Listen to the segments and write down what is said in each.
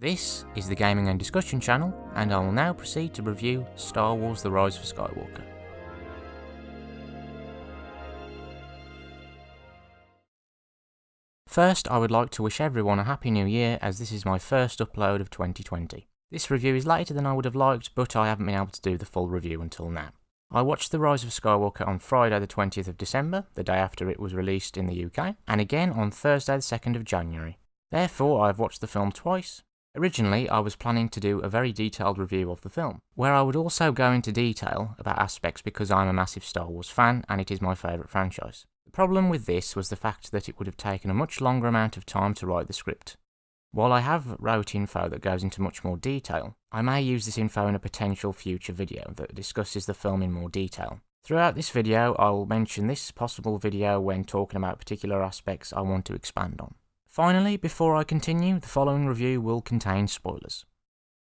This is the Gaming and Discussion channel, and I will now proceed to review Star Wars The Rise of Skywalker. First, I would like to wish everyone a Happy New Year, as this is my first upload of 2020. This review is later than I would have liked, but I haven't been able to do the full review until now. I watched The Rise of Skywalker on Friday the 20th of December, the day after it was released in the UK, and again on Thursday the 2nd of January. Therefore, I have watched the film twice. Originally, I was planning to do a very detailed review of the film, where I would also go into detail about aspects because I'm a massive Star Wars fan and it is my favourite franchise. The problem with this was the fact that it would have taken a much longer amount of time to write the script. While I have wrote info that goes into much more detail, I may use this info in a potential future video that discusses the film in more detail. Throughout this video, I'll mention this possible video when talking about particular aspects I want to expand on. Finally, before I continue, the following review will contain spoilers.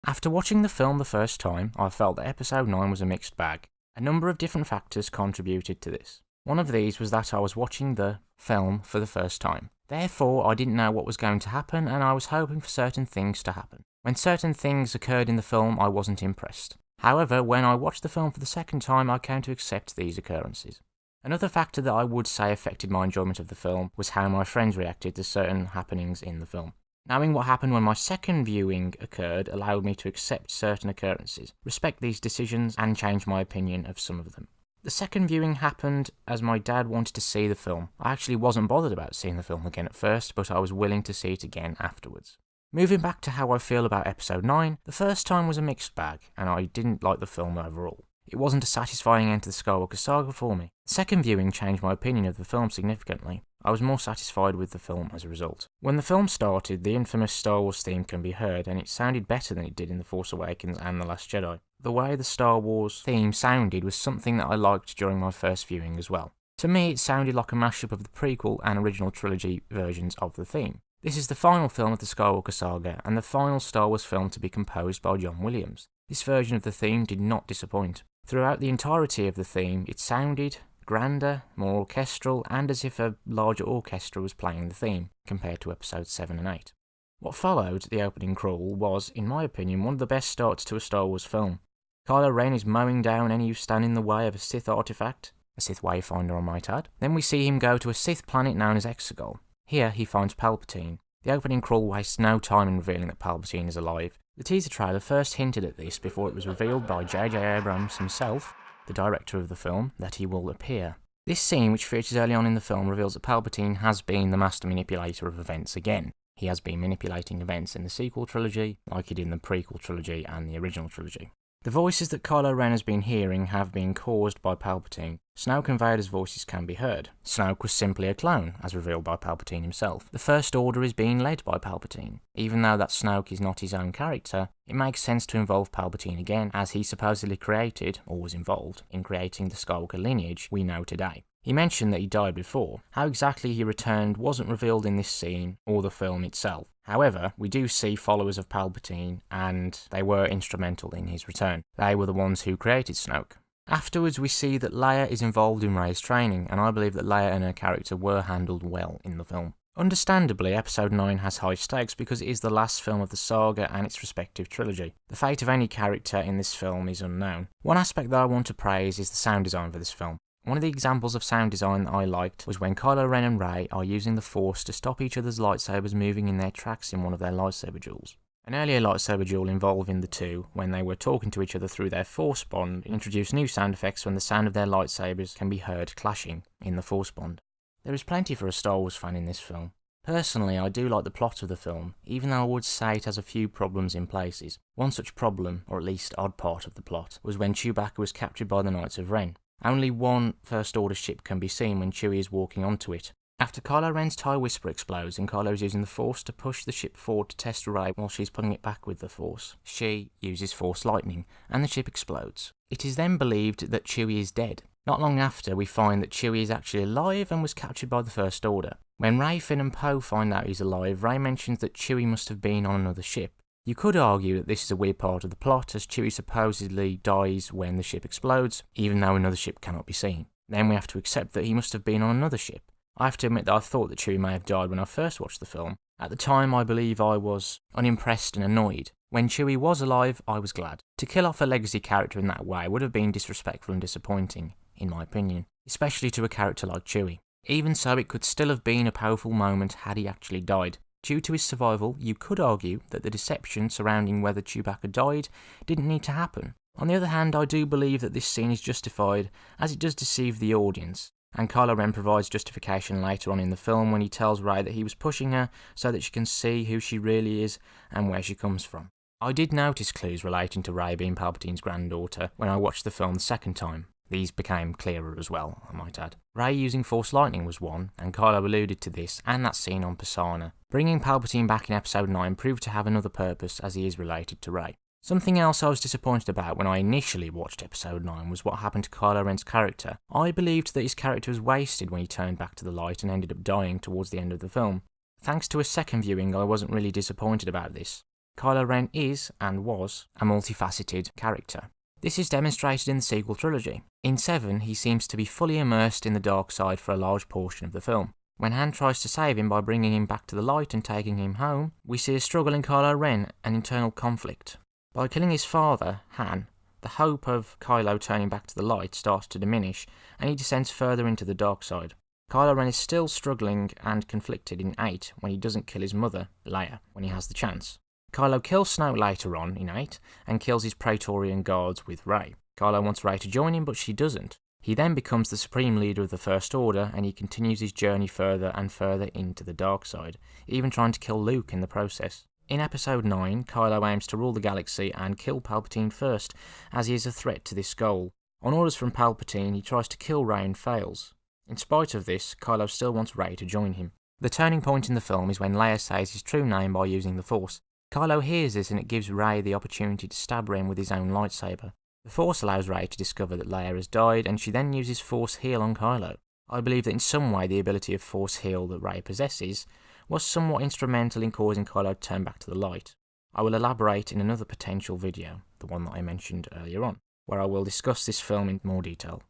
After watching the film the first time, I felt that Episode 9 was a mixed bag. A number of different factors contributed to this. One of these was that I was watching the film for the first time. Therefore, I didn't know what was going to happen, and I was hoping for certain things to happen. When certain things occurred in the film, I wasn't impressed. However, when I watched the film for the second time, I came to accept these occurrences. Another factor that I would say affected my enjoyment of the film was how my friends reacted to certain happenings in the film. Knowing what happened when my second viewing occurred allowed me to accept certain occurrences, respect these decisions, and change my opinion of some of them. The second viewing happened as my dad wanted to see the film. I actually wasn't bothered about seeing the film again at first, but I was willing to see it again afterwards. Moving back to how I feel about Episode 9, the first time was a mixed bag, and I didn't like the film overall. It wasn't a satisfying end to the Skywalker saga for me. The second viewing changed my opinion of the film significantly. I was more satisfied with the film as a result. When the film started, the infamous Star Wars theme can be heard, and it sounded better than it did in The Force Awakens and The Last Jedi. The way the Star Wars theme sounded was something that I liked during my first viewing as well. To me, it sounded like a mashup of the prequel and original trilogy versions of the theme. This is the final film of the Skywalker saga, and the final Star Wars film to be composed by John Williams. This version of the theme did not disappoint. Throughout the entirety of the theme, it sounded grander, more orchestral, and as if a larger orchestra was playing the theme, compared to Episodes 7 and 8. What followed, the opening crawl, was, in my opinion, one of the best starts to a Star Wars film. Kylo Ren is mowing down any who stand in the way of a Sith artifact, a Sith wayfinder I might add. Then we see him go to a Sith planet known as Exegol. Here he finds Palpatine. The opening crawl wastes no time in revealing that Palpatine is alive. The teaser trailer first hinted at this before it was revealed by J.J. Abrams himself, the director of the film, that he will appear. This scene, which features early on in the film, reveals that Palpatine has been the master manipulator of events again. He has been manipulating events in the sequel trilogy, like he did in the prequel trilogy and the original trilogy. The voices that Kylo Ren has been hearing have been caused by Palpatine. Snoke and Vader's voices can be heard. Snoke was simply a clone, as revealed by Palpatine himself. The First Order is being led by Palpatine. Even though that Snoke is not his own character, it makes sense to involve Palpatine again, as he supposedly created, or was involved, in creating the Skywalker lineage we know today. He mentioned that he died before. How exactly he returned wasn't revealed in this scene or the film itself. However, we do see followers of Palpatine, and they were instrumental in his return. They were the ones who created Snoke. Afterwards, we see that Leia is involved in Rey's training, and I believe that Leia and her character were handled well in the film. Understandably, Episode 9 has high stakes because it is the last film of the saga and its respective trilogy. The fate of any character in this film is unknown. One aspect that I want to praise is the sound design for this film. One of the examples of sound design that I liked was when Kylo Ren and Rey are using the Force to stop each other's lightsabers moving in their tracks in one of their lightsaber duels. An earlier lightsaber duel involving the two, when they were talking to each other through their Force bond, introduced new sound effects when the sound of their lightsabers can be heard clashing in the Force bond. There is plenty for a Star Wars fan in this film. Personally, I do like the plot of the film, even though I would say it has a few problems in places. One such problem, or at least odd part of the plot, was when Chewbacca was captured by the Knights of Ren. Only one First Order ship can be seen when Chewie is walking onto it. After Kylo Ren's TIE Whisper explodes and Kylo is using the Force to push the ship forward to test Rey while she's pulling it back with the Force, she uses Force Lightning, and the ship explodes. It is then believed that Chewie is dead. Not long after, we find that Chewie is actually alive and was captured by the First Order. When Rey, Finn and Poe find out he's alive, Rey mentions that Chewie must have been on another ship. You could argue that this is a weird part of the plot, as Chewie supposedly dies when the ship explodes, even though another ship cannot be seen. Then we have to accept that he must have been on another ship. I have to admit that I thought that Chewie may have died when I first watched the film, At the time, I believe I was unimpressed and annoyed. When Chewie was alive, I was glad. To kill off a legacy character in that way would have been disrespectful and disappointing, in my opinion, especially to a character like Chewie. Even so, it could still have been a powerful moment had he actually died. Due to his survival, you could argue that the deception surrounding whether Chewbacca died didn't need to happen. On the other hand, I do believe that this scene is justified, as it does deceive the audience, and Kylo Ren provides justification later on in the film when he tells Rey that he was pushing her so that she can see who she really is and where she comes from. I did notice clues relating to Rey being Palpatine's granddaughter when I watched the film the second time. These became clearer as well, I might add. Rey using Force Lightning was one, and Kylo alluded to this and that scene on Pasaana. Bringing Palpatine back in Episode 9 proved to have another purpose, as he is related to Rey. Something else I was disappointed about when I initially watched Episode 9 was what happened to Kylo Ren's character. I believed that his character was wasted when he turned back to the light and ended up dying towards the end of the film. Thanks to a second viewing, I wasn't really disappointed about this. Kylo Ren is, and was, a multifaceted character. This is demonstrated in the sequel trilogy. In 7, he seems to be fully immersed in the dark side for a large portion of the film. When Han tries to save him by bringing him back to the light and taking him home, we see a struggle in Kylo Ren, an internal conflict. By killing his father, Han, the hope of Kylo turning back to the light starts to diminish, and he descends further into the dark side. Kylo Ren is still struggling and conflicted in 8 when he doesn't kill his mother, Leia, when he has the chance. Kylo kills Snoke later on in 8 and kills his Praetorian guards with Rey. Kylo wants Rey to join him, but she doesn't. He then becomes the supreme leader of the First Order, and he continues his journey further and further into the dark side, even trying to kill Luke in the process. In Episode 9, Kylo aims to rule the galaxy and kill Palpatine first, as he is a threat to this goal. On orders from Palpatine, he tries to kill Rey and fails. In spite of this, Kylo still wants Rey to join him. The turning point in the film is when Leia says his true name by using the Force. Kylo hears this and it gives Rey the opportunity to stab Ren with his own lightsaber. The Force allows Rey to discover that Leia has died, and she then uses Force Heal on Kylo. I believe that in some way the ability of Force Heal that Rey possesses was somewhat instrumental in causing Kylo to turn back to the light. I will elaborate in another potential video, the one that I mentioned earlier on, where I will discuss this film in more detail.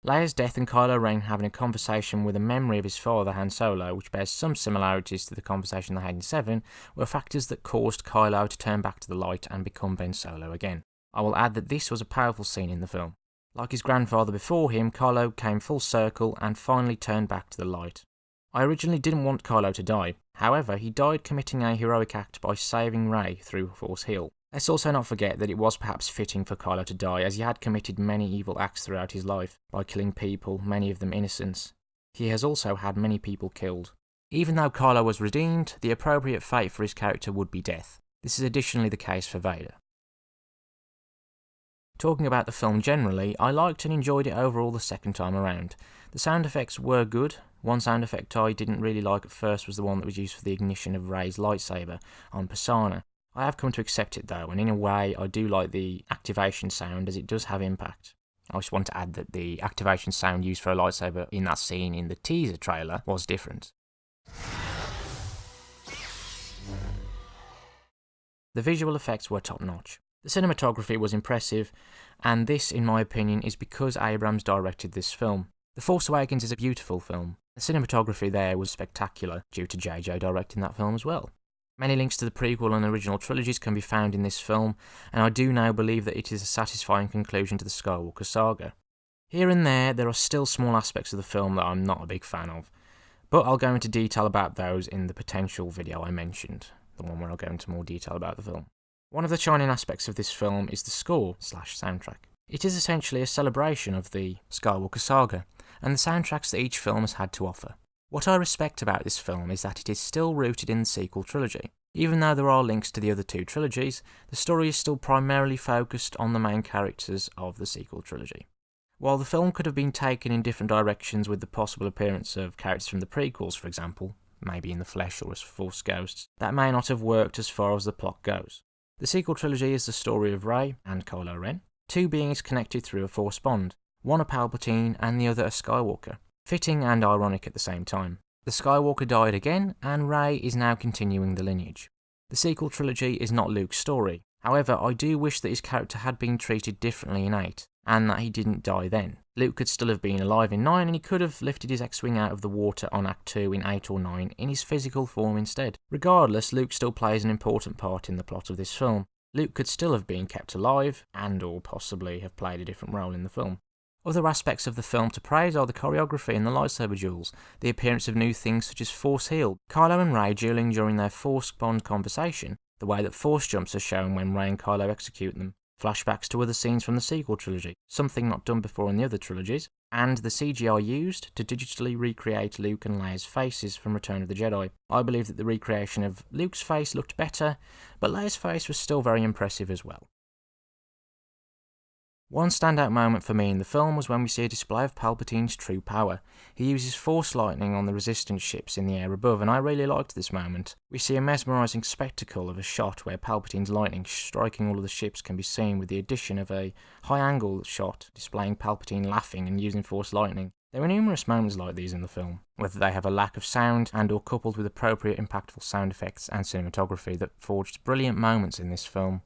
Leia's death and Kylo Ren having a conversation with a memory of his father Han Solo, which bears some similarities to the conversation they had in 7, were factors that caused Kylo to turn back to the light and become Ben Solo again. I will add that this was a powerful scene in the film. Like his grandfather before him, Kylo came full circle and finally turned back to the light. I originally didn't want Kylo to die, however he died committing a heroic act by saving Rey through Force Heal. Let's also not forget that it was perhaps fitting for Kylo to die, as he had committed many evil acts throughout his life, by killing people, many of them innocents. He has also had many people killed. Even though Kylo was redeemed, the appropriate fate for his character would be death. This is additionally the case for Vader. Talking about the film generally, I liked and enjoyed it overall the second time around. The sound effects were good. One sound effect I didn't really like at first was the one that was used for the ignition of Rey's lightsaber on Pasaana. I have come to accept it though, and in a way I do like the activation sound as it does have impact. I just want to add that the activation sound used for a lightsaber in that scene in the teaser trailer was different. The visual effects were top notch. The cinematography was impressive, and this, in my opinion, is because Abrams directed this film. The Force Awakens is a beautiful film. The cinematography there was spectacular, due to JJ directing that film as well. Many links to the prequel and original trilogies can be found in this film, and I do now believe that it is a satisfying conclusion to the Skywalker saga. Here and there are still small aspects of the film that I'm not a big fan of, but I'll go into detail about those in the potential video I mentioned, the one where I'll go into more detail about the film. One of the shining aspects of this film is the score/soundtrack. It is essentially a celebration of the Skywalker saga, and the soundtracks that each film has had to offer. What I respect about this film is that it is still rooted in the sequel trilogy. Even though there are links to the other two trilogies, the story is still primarily focused on the main characters of the sequel trilogy. While the film could have been taken in different directions with the possible appearance of characters from the prequels, for example, maybe in the flesh or as Force ghosts, that may not have worked as far as the plot goes. The sequel trilogy is the story of Rey and Kylo Ren, two beings connected through a Force bond, one a Palpatine and the other a Skywalker. Fitting and ironic at the same time. The Skywalker died again, and Rey is now continuing the lineage. The sequel trilogy is not Luke's story. However, I do wish that his character had been treated differently in 8, and that he didn't die then, Luke could still have been alive in 9, and he could have lifted his X-Wing out of the water on Act 2 in 8 or 9 in his physical form instead. Regardless, Luke still plays an important part in the plot of this film. Luke could still have been kept alive, and or possibly have played a different role in the film. Other aspects of the film to praise are the choreography and the lightsaber duels, the appearance of new things such as Force Heal, Kylo and Rey dueling during their Force Bond conversation, the way that Force jumps are shown when Rey and Kylo execute them, flashbacks to other scenes from the sequel trilogy, something not done before in the other trilogies, and the CGI used to digitally recreate Luke and Leia's faces from Return of the Jedi. I believe that the recreation of Luke's face looked better, but Leia's face was still very impressive as well. One standout moment for me in the film was when we see a display of Palpatine's true power. He uses Force lightning on the Resistance ships in the air above, and I really liked this moment. We see a mesmerising spectacle of a shot where Palpatine's lightning striking all of the ships can be seen, with the addition of a high-angle shot displaying Palpatine laughing and using Force lightning. There were numerous moments like these in the film, whether they have a lack of sound and or coupled with appropriate impactful sound effects and cinematography that forged brilliant moments in this film.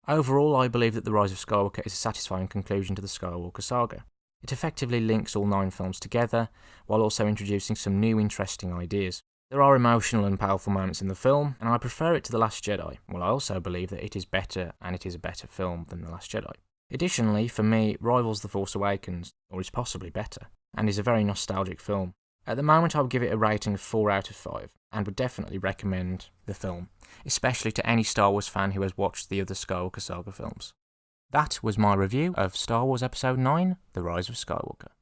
Overall, I believe that The Rise of Skywalker is a satisfying conclusion to the Skywalker saga. It effectively links all 9 films together, while also introducing some new interesting ideas. There are emotional and powerful moments in the film, and I prefer it to The Last Jedi, while I also believe that it is better, and it is a better film than The Last Jedi. Additionally, for me, it rivals The Force Awakens, or is possibly better, and is a very nostalgic film. At the moment, I would give it a rating of 4 out of 5, and would definitely recommend the film, especially to any Star Wars fan who has watched the other Skywalker saga films. That was my review of Star Wars Episode 9, The Rise of Skywalker.